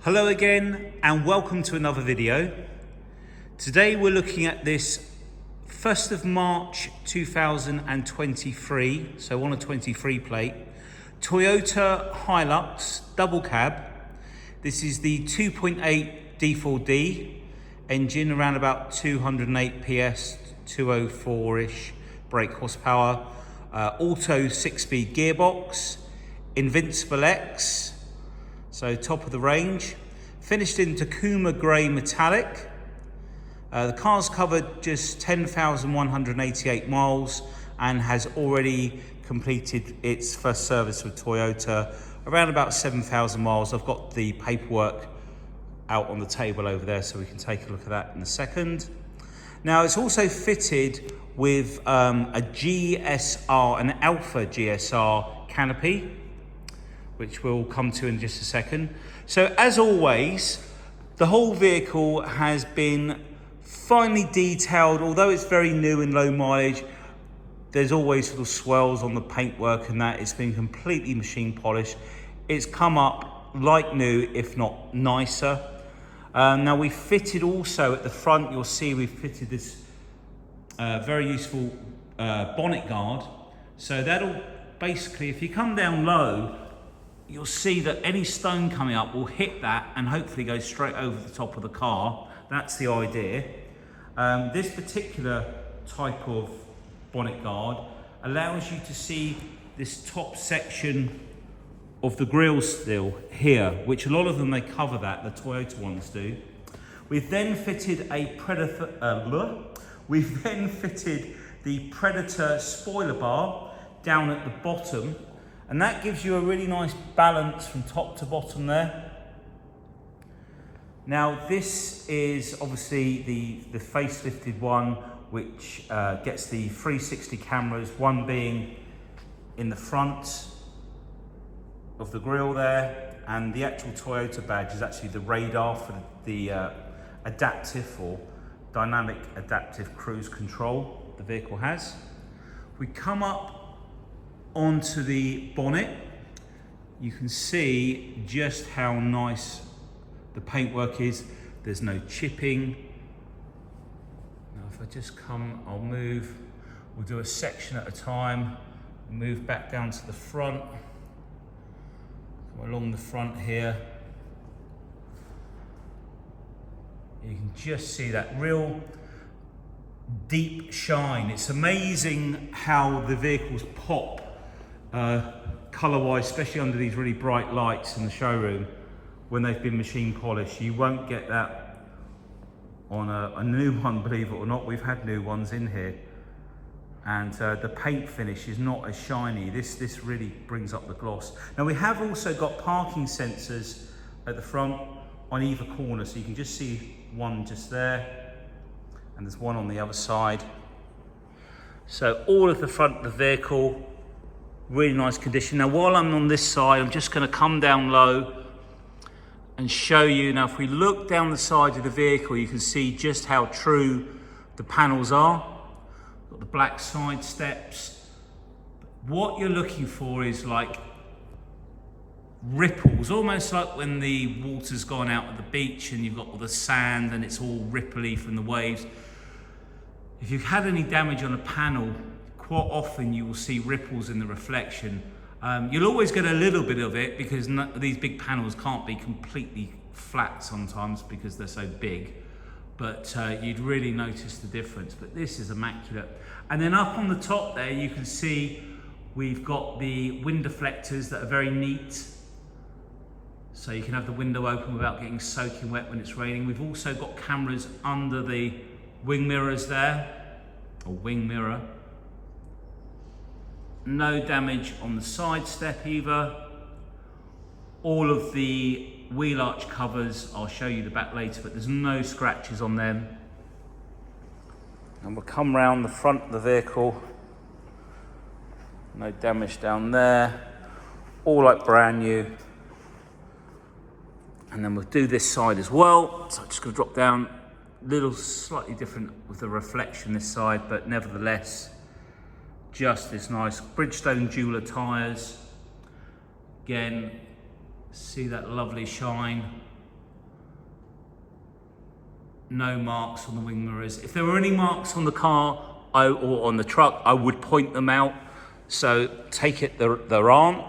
Hello again and welcome to another video. Today we're looking at this 1st of March 2023, so on a 23 plate, Toyota Hilux double cab. This is the 2.8 D4-D engine, around about 208 PS, 204-ish brake horsepower, auto 6-speed gearbox, Invincible X, so top of the range, finished in Decuma grey metallic. The car's covered just 10,188 miles and has already completed its first service with Toyota, around about 7,000 miles. I've got the paperwork out on the table over there so we can take a look at that in a second. Now it's also fitted with a GSR, an Alpha GSR canopy, which we'll come to in just a second. So as always, the whole vehicle has been finely detailed. Although it's very new and low mileage, there's always little swells on the paintwork and that. It's been completely machine polished. It's come up like new, if not nicer. Now we fitted also at the front, you'll see we've fitted this very useful bonnet guard. So that'll basically, if you come down low, you'll see that any stone coming up will hit that and hopefully go straight over the top of the car. That's the idea. This particular type of bonnet guard allows you to see this top section of the grille still here, which a lot of them, they cover that, the Toyota ones do. We've then fitted a the Predator spoiler bar down at the bottom, and that gives you a really nice balance from top to bottom there. Now this is obviously the facelifted one, which gets the 360 cameras, one being in the front of the grille there, and the actual Toyota badge is actually the radar for the adaptive or dynamic adaptive cruise control the vehicle has. We come up onto the bonnet, you can see just how nice the paintwork is. There's no chipping. Now if I just come, I'll move, we'll do a section at a time, move back down to the front, come along the front here. You can just see that real deep shine. It's amazing how the vehicles pop colour-wise, especially under these really bright lights in the showroom when they've been machine polished. You won't get that on a new one, believe it or not. We've had new ones in here, and the paint finish is not as shiny. This really brings up the gloss. Now we have also got parking sensors at the front on either corner, so you can just see one just there, and there's one on the other side. So all of the front of the vehicle, really nice condition. Now while I'm on this side, I'm just going to come down low and show you. Now if we look down the side of the vehicle, you can see just how true the panels are. Got the black side steps. What you're looking for is like ripples, almost like when the water's gone out at the beach and you've got all the sand and it's all ripply from the waves. If you've had any damage on a panel, quite often you will see ripples in the reflection. You'll always get a little bit of it because these big panels can't be completely flat sometimes because they're so big, but you'd really notice the difference. But this is immaculate. And then up on the top there, you can see we've got the wind deflectors that are very neat. So you can have the window open without getting soaking wet when it's raining. We've also got cameras under the wing mirrors there, or wing mirror. No damage on the side step either. All of the wheel arch covers, I'll show you the back later, but there's no scratches on them. And we'll come round the front of the vehicle. No damage down there. All like brand new. And then we'll do this side as well. So I'm just going to drop down. Little slightly different with the reflection this side, but nevertheless just as nice. Bridgestone jeweler tyres. Again, see that lovely shine no marks on the wing mirrors. If there were any marks on the car or on the truck, I would point them out. So take it there aren't.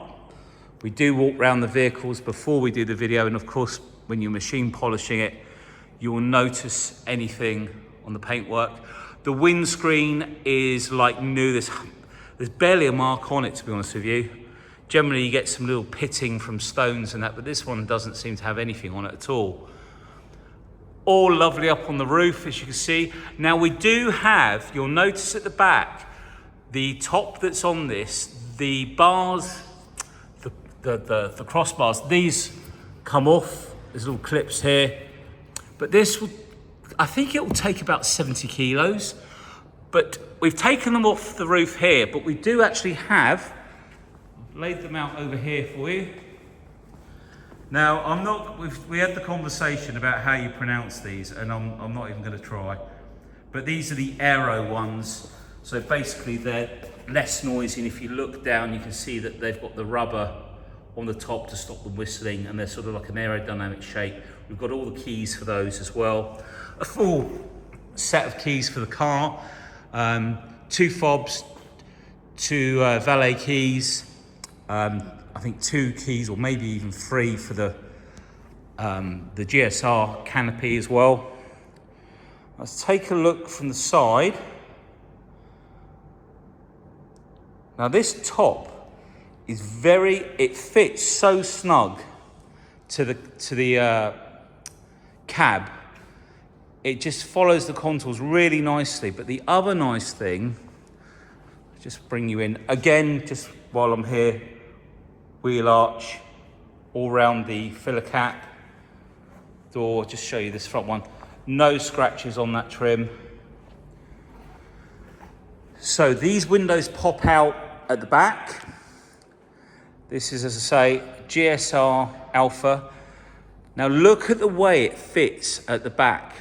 We do walk around the vehicles before we do the video, and of course, when you're machine polishing it, you will notice anything on the paintwork. The windscreen is like new. There's barely a mark on it, to be honest with you. Generally, you get some little pitting from stones and that, but this one doesn't seem to have anything on it at all. All lovely up on the roof, as you can see. Now we do have, you'll notice at the back, the top that's on this, the bars, the crossbars, these come off. There's little clips here. But this will, I think it will take about 70 kilos. But we've taken them off the roof here, but we do actually have, I've laid them out over here for you. Now, we had the conversation about how you pronounce these, and I'm not even going to try. But these are the aero ones. So basically they're less noisy, and if you look down, you can see that they've got the rubber on the top to stop them whistling, and they're sort of like an aerodynamic shape. We've got all the keys for those as well. A full set of keys for the car, 2 fobs, 2 valet keys, I think 2 keys or maybe even 3 for the GSR Canopy as well. Let's take a look from the side. Now this top is it fits so snug to the cab. It just follows the contours really nicely. But the other nice thing, just bring you in again, just while I'm here, wheel arch all around the filler cap door. Just show you this front one. No scratches on that trim. So these windows pop out at the back. This is, as I say, GSR Alpha. Now look at the way it fits at the back.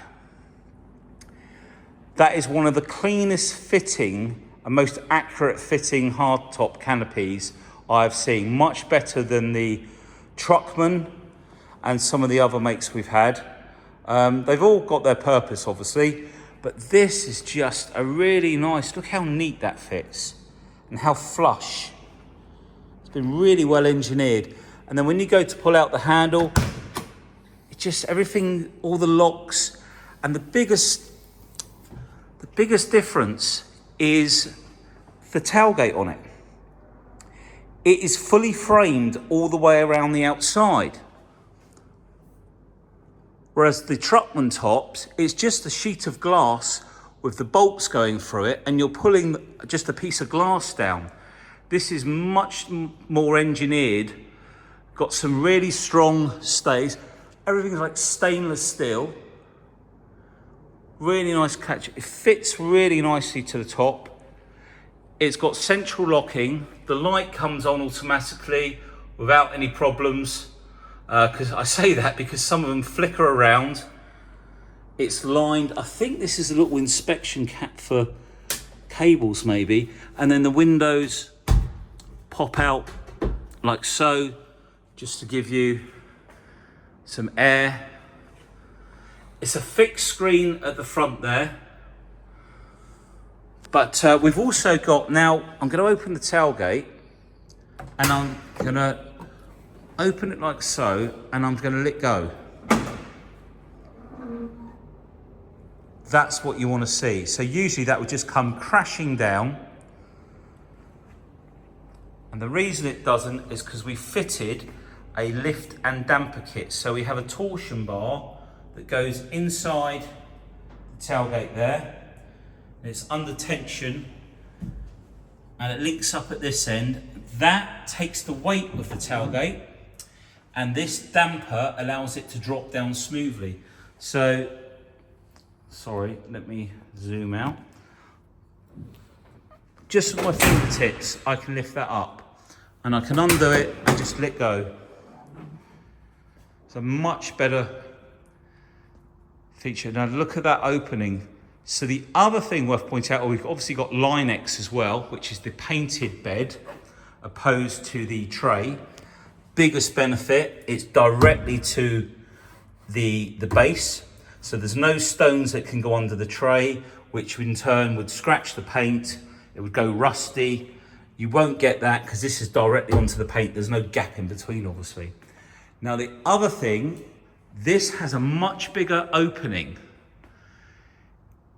That is one of the cleanest fitting and most accurate fitting hardtop canopies I've seen. Much better than the Truckman and some of the other makes we've had. They've all got their purpose, obviously, but this is just a really nice, look how neat that fits and how flush. It's been really well engineered. And then when you go to pull out the handle, it just, everything, all the locks, and the biggest difference is the tailgate on it. It is fully framed all the way around the outside. Whereas the Truckman tops, it's just a sheet of glass with the bolts going through it, and you're pulling just a piece of glass down. This is much more engineered, got some really strong stays. Everything's like stainless steel. Really nice catch. It fits really nicely to the top. It's got central locking. The light comes on automatically without any problems. Because I say that because some of them flicker around. It's lined. I think this is a little inspection cap for cables maybe. And then the windows pop out like so, just to give you some air. It's a fixed screen at the front there. But we've also got, now I'm going to open the tailgate, and I'm going to open it like so, and I'm going to let go. That's what you want to see. So usually that would just come crashing down. And the reason it doesn't is because we fitted a lift and damper kit. So we have a torsion bar that goes inside the tailgate there. It's under tension and it links up at this end. That takes the weight of the tailgate, and this damper allows it to drop down smoothly. So, sorry, let me zoom out. Just with my fingertips, I can lift that up and I can undo it and just let go. It's a much better feature. Now look at that opening. So the other thing worth pointing out, we've obviously got LINEX as well, which is the painted bed opposed to the tray. Biggest benefit, it's directly to the base. So there's no stones that can go under the tray, which in turn would scratch the paint. It would go rusty. You won't get that because this is directly onto the paint. There's no gap in between, obviously. Now the other thing, this has a much bigger opening.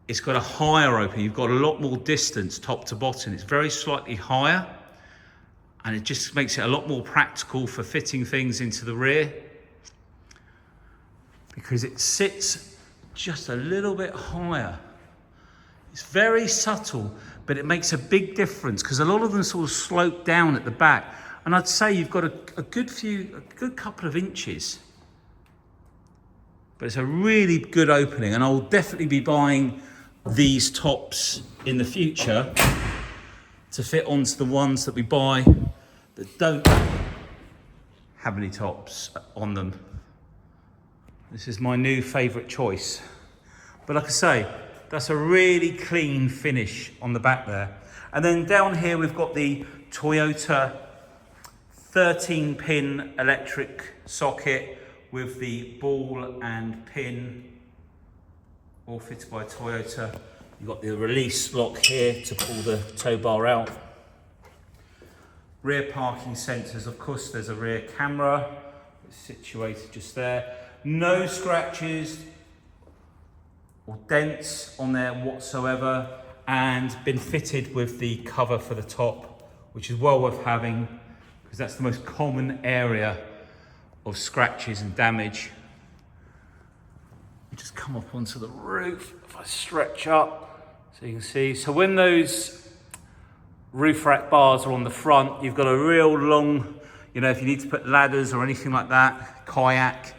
It's got a higher opening. You've got a lot more distance top to bottom. It's very slightly higher, and it just makes it a lot more practical for fitting things into the rear, because it sits just a little bit higher. It's very subtle, but it makes a big difference because a lot of them sort of slope down at the back. And I'd say you've got a good couple of inches. But it's a really good opening, and I'll definitely be buying these tops in the future to fit onto the ones that we buy that don't have any tops on them. This is my new favourite choice. But like I say, that's a really clean finish on the back there. And then down here we've got the Toyota 13-pin electric socket with the ball and pin, all fitted by Toyota. You've got the release lock here to pull the tow bar out. Rear parking sensors, of course there's a rear camera. It's situated just there. No scratches or dents on there whatsoever, and been fitted with the cover for the top, which is well worth having because that's the most common area of scratches and damage. Just come up onto the roof if I stretch up so you can see. So when those roof rack bars are on the front, you've got a real long, you know, if you need to put ladders or anything like that, kayak.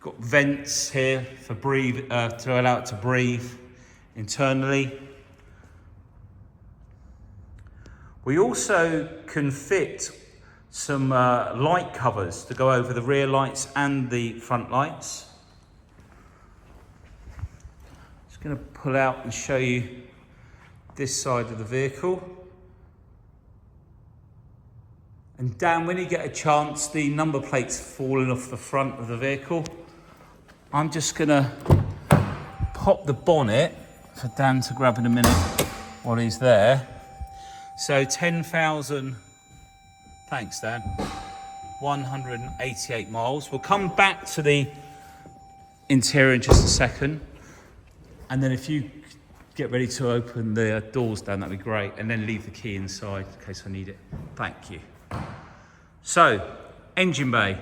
Got vents here for breathe, to allow it to breathe internally. We also can fit some light covers to go over the rear lights and the front lights. Just going to pull out and show you this side of the vehicle. And Dan, when you get a chance, the number plate's falling off the front of the vehicle. I'm just going to pop the bonnet for Dan to grab in a minute while he's there. So 10,000, thanks Dan, 188 miles. We'll come back to the interior in just a second. And then if you get ready to open the doors, Dan, that'd be great. And then leave the key inside in case I need it. Thank you. So, engine bay.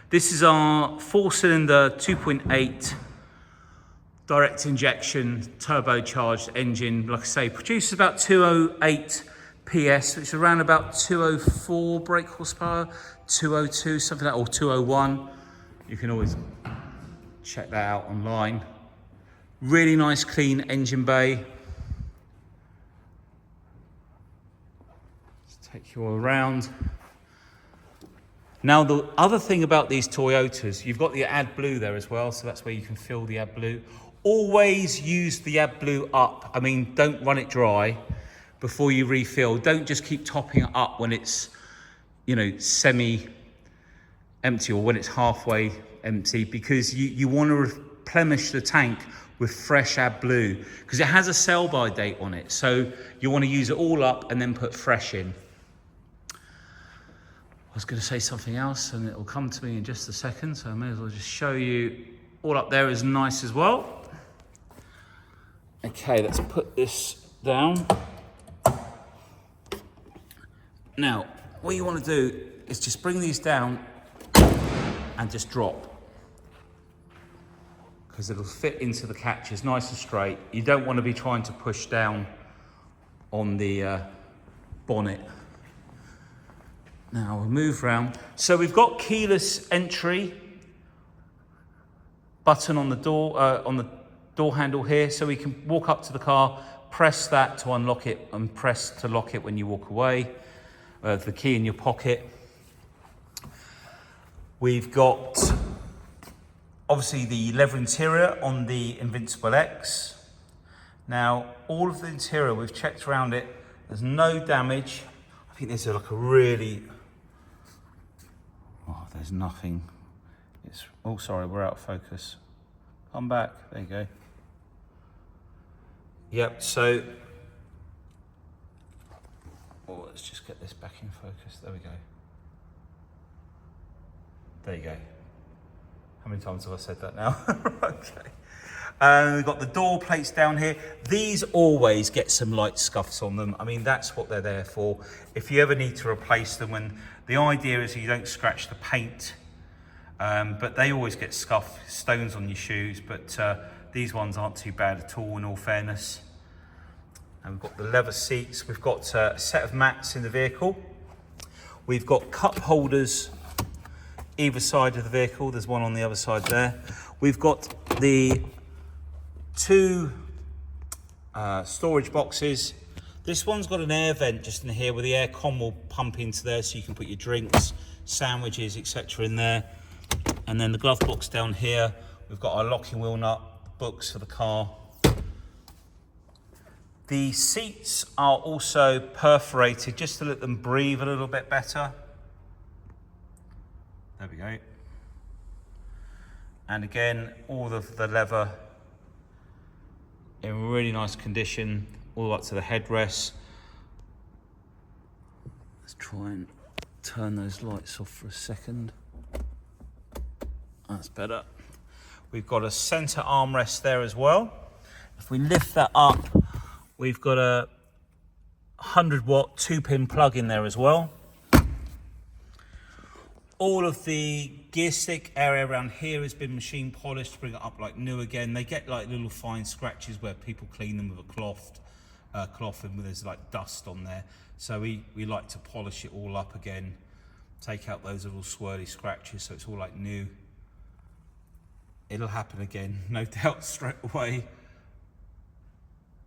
This is our 4-cylinder 2.8 direct injection turbocharged engine. Like I say, produces about 208 PS, which is around about 204 brake horsepower, 202, something like that, or 201. You can always check that out online. Really nice, clean engine bay. Let's take you all around. Now, the other thing about these Toyotas, you've got the AdBlue there as well, so that's where you can fill the AdBlue. Always use the AdBlue up. I mean, don't run it dry before you refill. Don't just keep topping it up when it's, you know, semi-empty or when it's halfway empty, because you want to replenish the tank with fresh AdBlue because it has a sell-by date on it. So you want to use it all up and then put fresh in. I was going to say something else and it will come to me in just a second, so I may as well just show you. All up there is nice as well. Okay, let's put this down. Now, what you want to do is just bring these down and just drop, because it'll fit into the catches nice and straight. You don't want to be trying to push down on the bonnet. Now we'll move around. So we've got keyless entry button on the door handle here, so we can walk up to the car, press that to unlock it, and press to lock it when you walk away. The key in your pocket. We've got obviously the leather interior on the Invincible X. Now all of the interior, we've checked around it, there's no damage. I think there's like a really, oh, there's nothing It's, oh sorry, we're out of focus. Come back, there you go. Yep, so, oh, let's just get this back in focus. There we go. There you go. How many times have I said that now? Okay. We've got the door plates down here. These always get some light scuffs on them. I mean, that's what they're there for. If you ever need to replace them, and the idea is you don't scratch the paint, but they always get scuffed, stones on your shoes, but these ones aren't too bad at all, in all fairness. And we've got the leather seats. We've got a set of mats in the vehicle. We've got cup holders either side of the vehicle. There's one on the other side there. We've got the two storage boxes. This one's got an air vent just in here where the air con will pump into there, so you can put your drinks, sandwiches, etc. in there. And then the glove box down here, we've got our locking wheel nut, books for the car. The seats are also perforated just to let them breathe a little bit better. There we go. And again, all of the leather in really nice condition, all the way up to the headrests. Let's try and turn those lights off for a second. That's better. We've got a center armrest there as well. If we lift that up, we've got a 100-watt 2-pin plug in there as well. All of the gear stick area around here has been machine polished to bring it up like new again. They get like little fine scratches where people clean them with a cloth and there's like dust on there. So we like to polish it all up again, take out those little swirly scratches so it's all like new. It'll happen again, no doubt, straight away.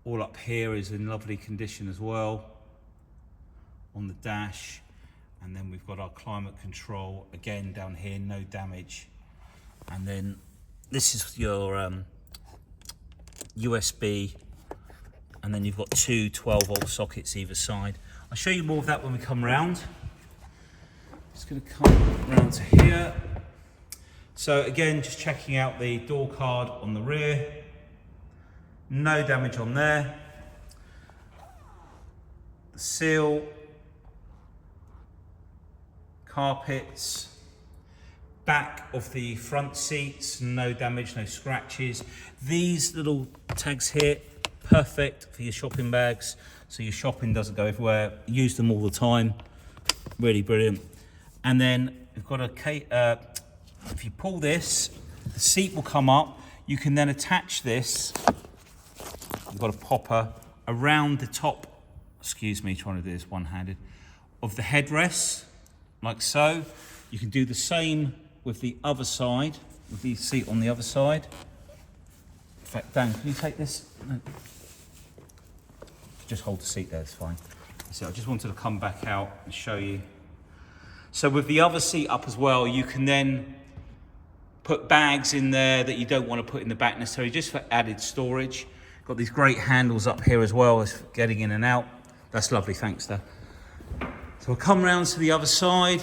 All up here is in lovely condition as well on the dash. And then we've got our climate control, again down here, no damage. And then this is your USB, and then you've got two 12-volt sockets either side. I'll show you more of that when we come round. Just gonna come round to here. So again, just checking out the door card on the rear. No damage on there. The seal, carpets, back of the front seats, no damage, no scratches. These little tags here, perfect for your shopping bags, so your shopping doesn't go everywhere. Use them all the time, really brilliant. And then we've got a, if you pull this, the seat will come up. You can then attach this, we've got a popper, around the top, excuse me, trying to do this one-handed, of the headrests, like so. You can do the same with the other side, with the seat on the other side. In fact, Dan, can you take this? No. Just hold the seat there, it's fine. So I just wanted to come back out and show you. So with the other seat up as well, you can then put bags in there that you don't want to put in the back necessarily, just for added storage. Got these great handles up here as well as getting in and out. That's lovely, thanks, Dan. So we'll come round to the other side.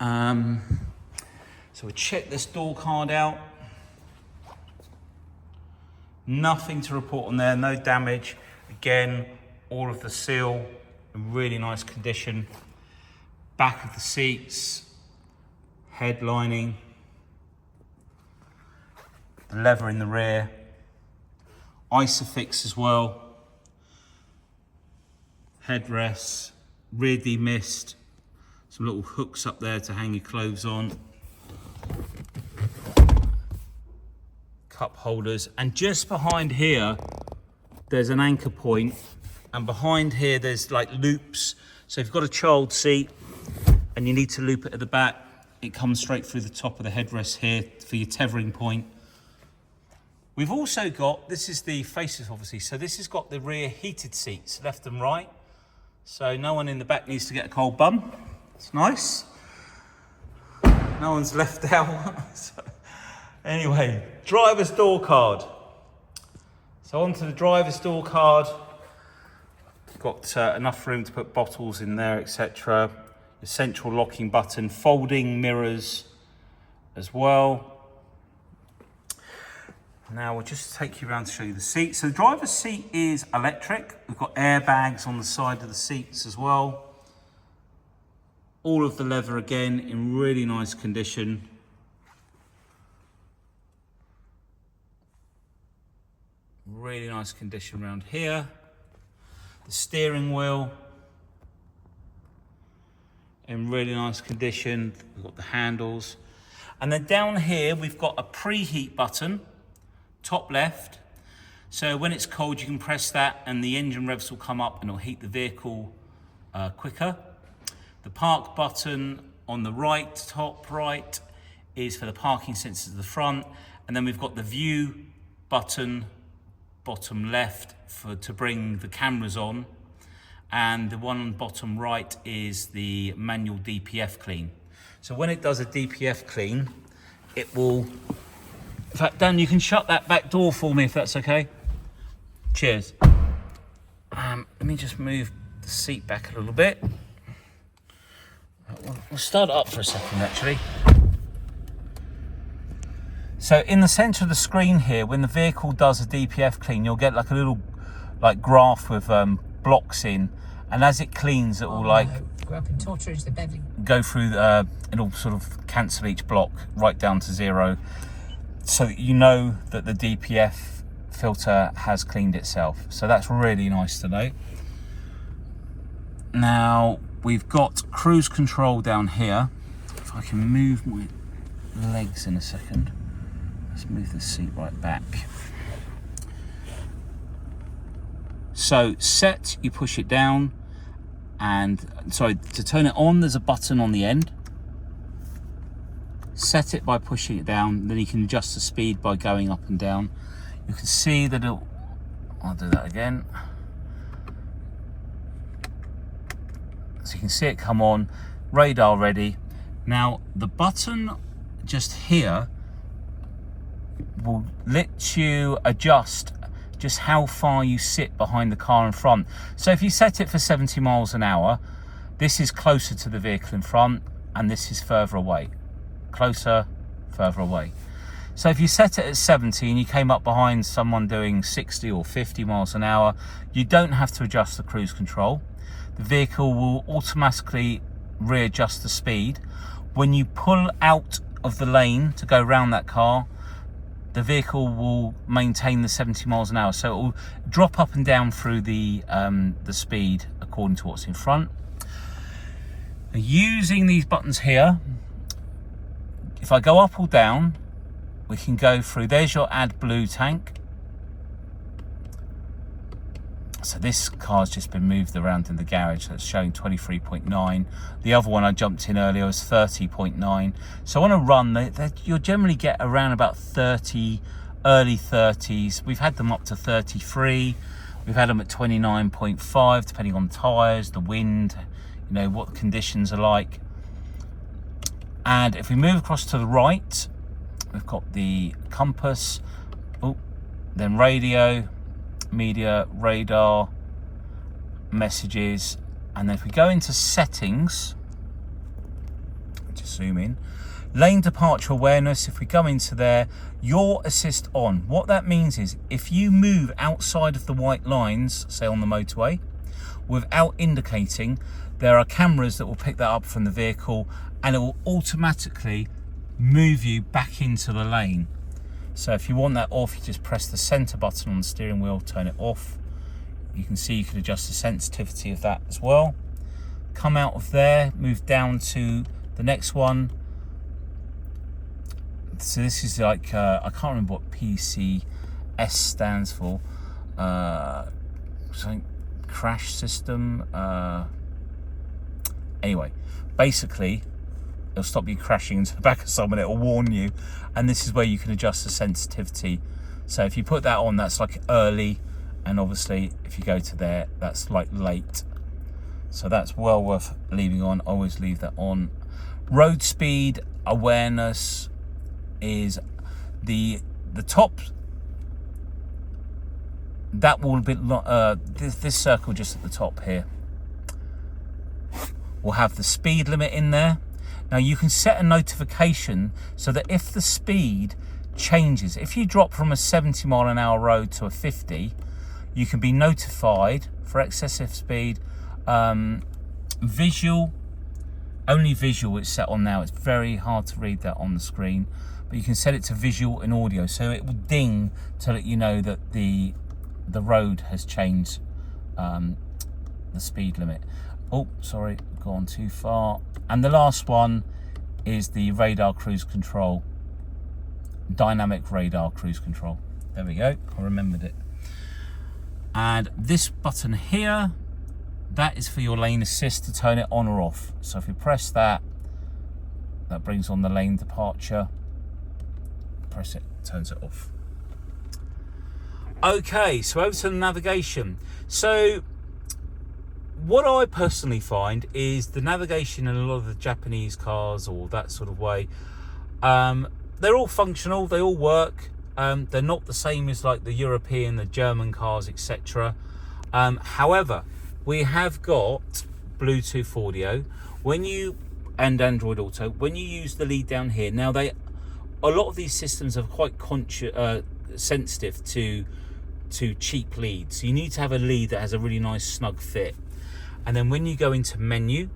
So we'll check this door card out. Nothing to report on there, no damage. Again, all of the seal in really nice condition. Back of the seats, head lining, the leather in the rear, Isofix as well, headrests, rear demist, some little hooks up there to hang your clothes on, cup holders, and just behind here there's an anchor point, and behind here there's like loops. So if you've got a child seat and you need to loop it at the back, it comes straight through the top of the headrest here for your tethering point. We've also got, this is the faces obviously, so this has got the rear heated seats, left and right. So no one in the back needs to get a cold bum. It's nice. No one's left out. So, anyway, driver's door card. So onto the driver's door card. Got enough room to put bottles in there, etc. The central locking button, folding mirrors, as well. Now we'll just take you around to show you the seat. So the driver's seat is electric. We've got airbags on the side of the seats as well. All of the leather again in really nice condition. Really nice condition around here. The steering wheel in really nice condition. We've got the handles. And then down here we've got a preheat button, top left. So when it's cold you can press that and the engine revs will come up and it'll heat the vehicle quicker. The park button on the right, top right, is for the parking sensors at the front. And then we've got the view button, bottom left, to bring the cameras on. And the one on bottom right is the manual DPF clean. So when it does a DPF clean, it will... In fact, Dan, you can shut that back door for me if that's okay. Cheers. Let me just move the seat back a little bit. We'll start it up for a second, actually. So in the center of the screen here, when the vehicle does a DPF clean, you'll get like a little graph with blocks in, and as it cleans, it will go up and Torridge the Beverly. Go through. It'll sort of cancel each block right down to 0, so that you know that the DPF filter has cleaned itself. So that's really nice to know. Now we've got cruise control down here. If I can move my legs in a second. Let's move the seat right back. So set, you push it down, and sorry, to turn it on, there's a button on the end. Set it by pushing it down, then you can adjust the speed by going up and down. You can see that I'll do that again. So you can see it come on, radar ready. Now the button just here will let you adjust just how far you sit behind the car in front. So if you set it for 70 miles an hour, this is closer to the vehicle in front and this is further away. Closer, further away. So if you set it at 70 and you came up behind someone doing 60 or 50 miles an hour, you don't have to adjust the cruise control. The vehicle will automatically readjust the speed. When you pull out of the lane to go around that car, the vehicle will maintain the 70 miles an hour. So it will drop up and down through the speed according to what's in front. Using these buttons here, if I go up or down, we can go through. There's your AdBlue tank. So this car's just been moved around in the garage, so it's showing 23.9. The other one I jumped in earlier was 30.9. So on a run, you'll generally get around about 30, early 30s. We've had them up to 33. We've had them at 29.5, depending on the tyres, the wind, you know, what the conditions are like. And if we move across to the right, we've got the compass, then radio, media, radar, messages, and then if we go into settings, just zoom in, lane departure awareness, if we go into there, yaw assist on. What that means is if you move outside of the white lines, say on the motorway, without indicating, there are cameras that will pick that up from the vehicle and it will automatically move you back into the lane. So if you want that off, you just press the center button on the steering wheel, turn it off. You can see you can adjust the sensitivity of that as well. Come out of there, move down to the next one. So this is like, I can't remember what PCS stands for. Something crash system. Anyway, basically, it'll stop you crashing into the back of someone, it'll warn you, and this is where you can adjust the sensitivity. So if you put that on, that's like early, and obviously if you go to there, that's like late. So that's well worth leaving on. Always leave that on. Road speed awareness is the top. That will be this circle just at the top here will have the speed limit in there. Now you can set a notification so that if the speed changes, if you drop from a 70 mile an hour road to a 50, you can be notified for excessive speed. Visual, only visual it's set on now. It's very hard to read that on the screen, but you can set it to visual and audio, so it will ding to let you know that the road has changed the speed limit. Oh, sorry, gone too far. And the last one is the radar cruise control, dynamic radar cruise control. There we go, I remembered it. And this button here, that is for your lane assist to turn it on or off. So if you press that, that brings on the lane departure. Press it, turns it off. Okay, so over to the navigation. So what I personally find is the navigation in a lot of the Japanese cars, or that sort of way, they're all functional, they all work. They're not the same as like the European, the German cars, etc. However, we have got Bluetooth audio and Android Auto. When you use the lead down here, now a lot of these systems are quite sensitive to cheap leads. So you need to have a lead that has a really nice snug fit. And then when you go into menu,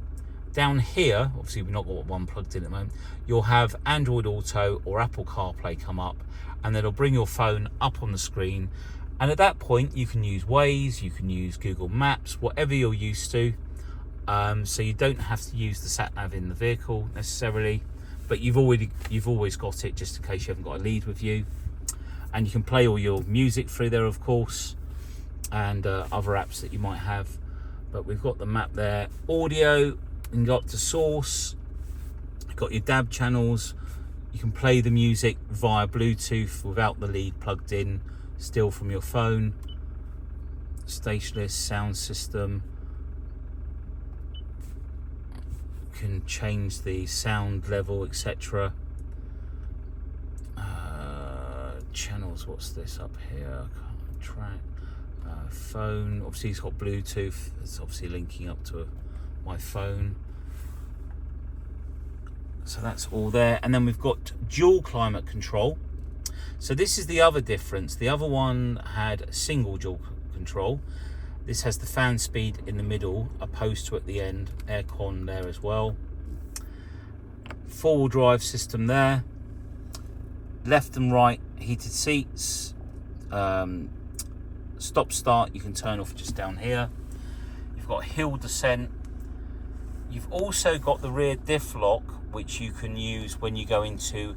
down here, obviously we've not got one plugged in at the moment, you'll have Android Auto or Apple CarPlay come up, and it'll bring your phone up on the screen. And at that point you can use Waze, you can use Google Maps, whatever you're used to. So you don't have to use the sat nav in the vehicle necessarily, but you've always got it just in case you haven't got a lead with you. And you can play all your music through there, of course, and other apps that you might have. But we've got the map there. Audio, you can go up to source. You've got your DAB channels. You can play the music via Bluetooth without the lead plugged in, still from your phone. Stationless sound system. You can change the sound level, etc. Channels, what's this up here? Track. Phone, obviously it's got Bluetooth, it's obviously linking up to my phone, so that's all there. And then we've got dual climate control. So this is the other difference. The other one had single dual control. This has the fan speed in the middle opposed to at the end, aircon there as well. Four-wheel drive system there, left and right heated seats. Stop start you can turn off just down here. You've got hill descent. You've also got the rear diff lock, which you can use when you go into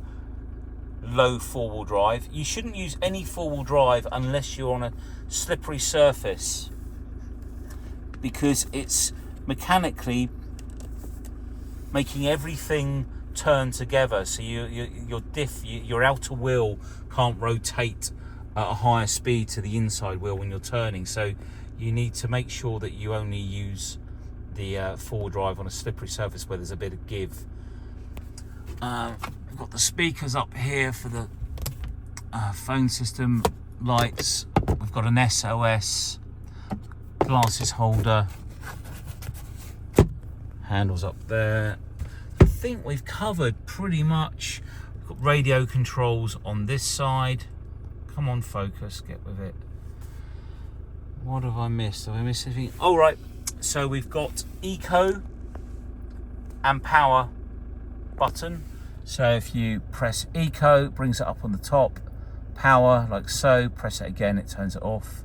low four-wheel drive. You shouldn't use any four-wheel drive unless you're on a slippery surface, because it's mechanically making everything turn together. So your outer wheel can't rotate at a higher speed to the inside wheel when you're turning. So you need to make sure that you only use the four-wheel drive on a slippery surface where there's a bit of give. We've got the speakers up here for the phone system, lights. We've got an SOS, glasses holder, handles up there. I think we've covered pretty much. We've got radio controls on this side. Come on, focus, get with it. What have I missed? Have I missed anything? Oh, right. So we've got eco and power button. So if you press eco, it brings it up on the top. Power, like so. Press it again, it turns it off.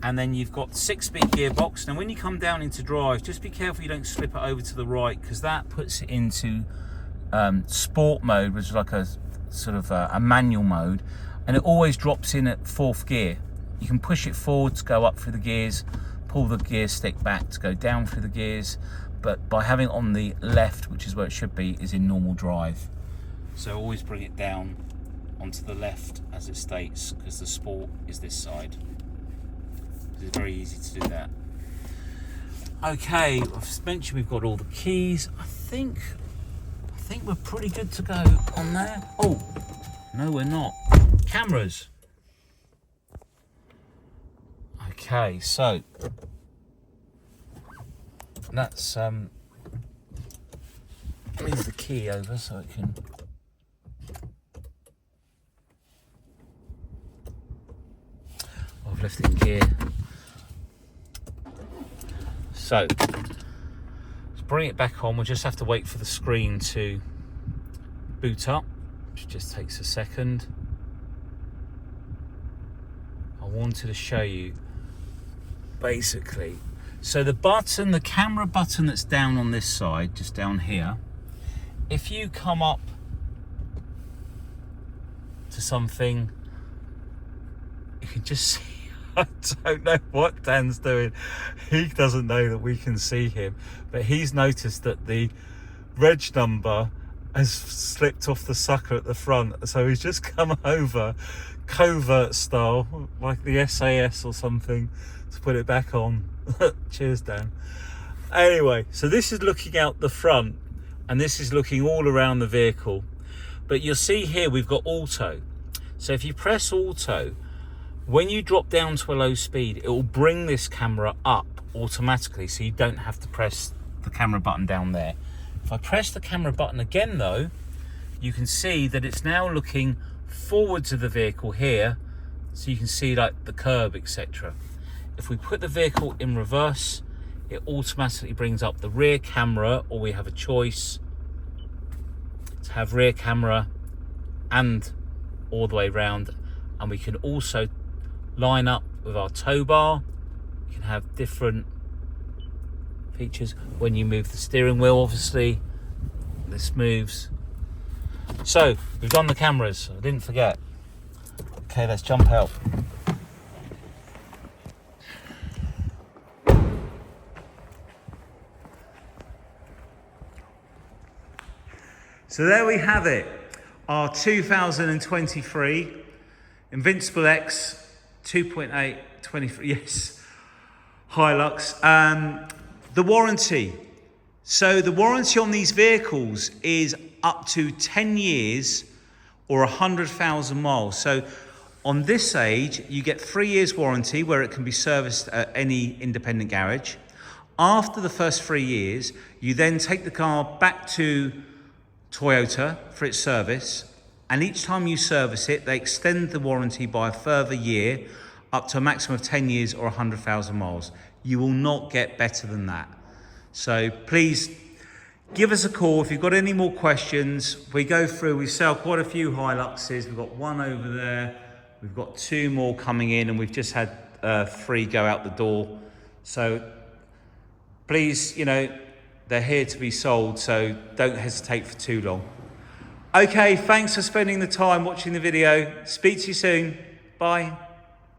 And then you've got 6-speed gearbox. Now when you come down into drive, just be careful you don't slip it over to the right, because that puts it into sport mode, which is like a sort of a manual mode. And it always drops in at 4th gear. You can push it forward to go up through the gears, pull the gear stick back to go down through the gears, but by having it on the left, which is where it should be, is in normal drive. So always bring it down onto the left as it states, because the sport is this side. It's very easy to do that. Okay, I've mentioned we've got all the keys. I think we're pretty good to go on there. Oh, no we're not. Cameras. Okay, so move the key over so it can. I've left it in gear. So let's bring it back on. We'll just have to wait for the screen to boot up, which just takes a second. I wanted to show you basically. So the button, the camera button that's down on this side, just down here, if you come up to something, you can just see, I don't know what Dan's doing. He doesn't know that we can see him, but he's noticed that the reg number has slipped off the sucker at the front. So he's just come over, covert style, like the SAS or something, to put it back on. Cheers, Dan. Anyway, so this is looking out the front and this is looking all around the vehicle. But you'll see here we've got auto. So if you press auto, when you drop down to a low speed, it will bring this camera up automatically, so you don't have to press the camera button down there. If I press the camera button again though, you can see that it's now looking forwards of the vehicle here, so you can see like the curb, etc. If we put the vehicle in reverse, it automatically brings up the rear camera, or we have a choice to have rear camera and all the way round. And we can also line up with our tow bar. You can have different features. When you move the steering wheel, obviously, this moves. So, we've done the cameras, I didn't forget. Okay, let's jump out. So there we have it, our 2023 Invincible X 2.8 23, yes, Hilux. The warranty. So the warranty on these vehicles is up to 10 years or 100,000 miles. So on this age, you get 3 years warranty where it can be serviced at any independent garage. After the first 3 years, you then take the car back to Toyota for its service, and each time you service it, they extend the warranty by a further year up to a maximum of 10 years or 100,000 miles. You will not get better than that. So please give us a call if you've got any more questions. We go through, we sell quite a few Hiluxes. We've got one over there, we've got 2 more coming in, and we've just had 3 go out the door. So please, you know, they're here to be sold, so don't hesitate for too long. Okay, thanks for spending the time watching the video. Speak to you soon. Bye.